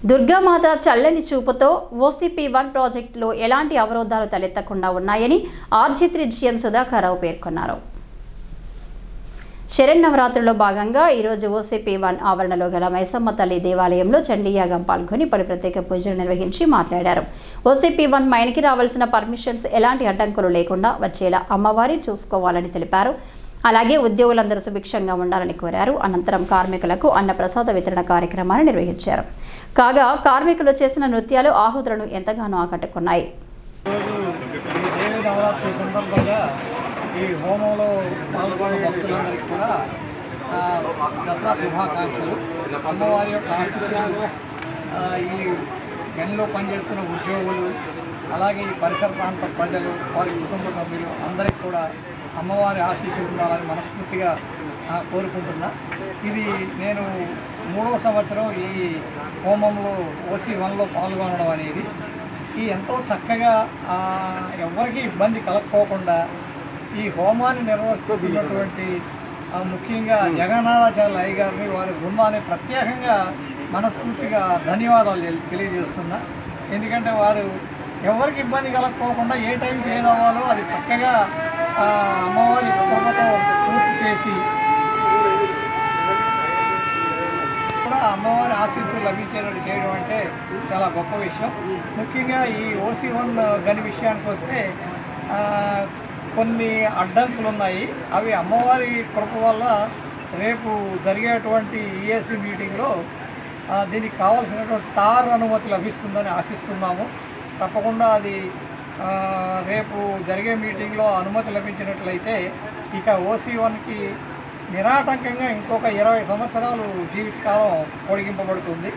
దుర్గామాత చల్లని చూపుతో ఓసీపీ-1 ప్రాజెక్టులో ఎలాంటి అవరోధాలు తలెత్తకుండా ఉన్నాయని ఆర్జీ3 జీఎం సుధాకర్రావు పేర్కొన్నారు. శరన్నవరాత్రుల్లో భాగంగా ఈరోజు ఓసీపీ-1 ఆవరణలో గల మైసమ్మ తల్లి దేవాలయంలో చండీయాగం పాల్గొని పలు ప్రత్యేక పూజలు నిర్వహించి మాట్లాడారు. ఓసీపీ-1 మైన్కి రావాల్సిన పర్మిషన్స్ ఎలాంటి అడ్డంకులు లేకుండా వచ్చేలా అమ్మవారి చూసుకోవాలని తెలిపారు. అలాగే ఉద్యోగులందరూ సుభిక్షంగా ఉండాలని కోరారు. అనంతరం కార్మికులకు అన్నప్రసాద వితరణ కార్యక్రమాన్ని నిర్వహించారు. కాగా కార్మికులు చేసిన నృత్యాలు ఆహుతులను ఎంతగానో ఆకట్టుకున్నాయి. ఈ హోమంలో పాల్గొన్న భక్తులందరికీ కూడా దసరా శుభాకాంక్షలు. అమ్మవారి యొక్క ఆశీస్సులు ఈ గనిలో పనిచేస్తున్న ఉద్యోగులు, అలాగే ఈ పరిసర ప్రాంత ప్రజలు, వారి కుటుంబ సభ్యులు అందరికీ కూడా అమ్మవారి ఆశీస్సులు ఉండాలని మనస్ఫూర్తిగా కోరుకుంటున్నా. ఇది నేను 3వ సంవత్సరం ఈ హోమంలో ఓసీ-1లో పాల్గొనడం అనేది ఈ ఎంతో చక్కగా ఎవరికి ఇబ్బంది కలగకోకుండా ఈ హోమాన్ని నిర్వహిస్తున్నటువంటి ముఖ్యంగా జగన్నాథాచార్యులు అయ్య గారిని, వారి బృందాన్ని ప్రత్యేకంగా మనస్ఫూర్తిగా ధన్యవాదాలు తెలియజేస్తున్నా. ఎందుకంటే వారు ఎవరికి ఇబ్బంది కలగకోకుండా ఏ టైంకి ఏది అవ్వాలో అది చక్కగా అమ్మవారి కృపతో పూర్తి చేసి కూడా అమ్మవారి ఆశీస్సులు లభించేటట్టు చేయడం అంటే చాలా గొప్ప విషయం. ముఖ్యంగా ఈ ఓసీ-1 గని విషయానికి వస్తే కొన్ని అడ్డంకులు ఉన్నాయి. అవి అమ్మవారి కృప వల్ల రేపు జరిగేటువంటి ఈఏసీ మీటింగ్లో దీనికి కావాల్సినటువంటి టార్ అనుమతి లభిస్తుందని ఆశిస్తున్నాము. తప్పకుండా అది రేపు జరిగే మీటింగ్లో అనుమతి లభించినట్లయితే ఇక ఓసీ-1కి నిరాటంకంగా ఇంకొక 20 సంవత్సరాలు జీవితకాలం పొడిగింపబడుతుంది.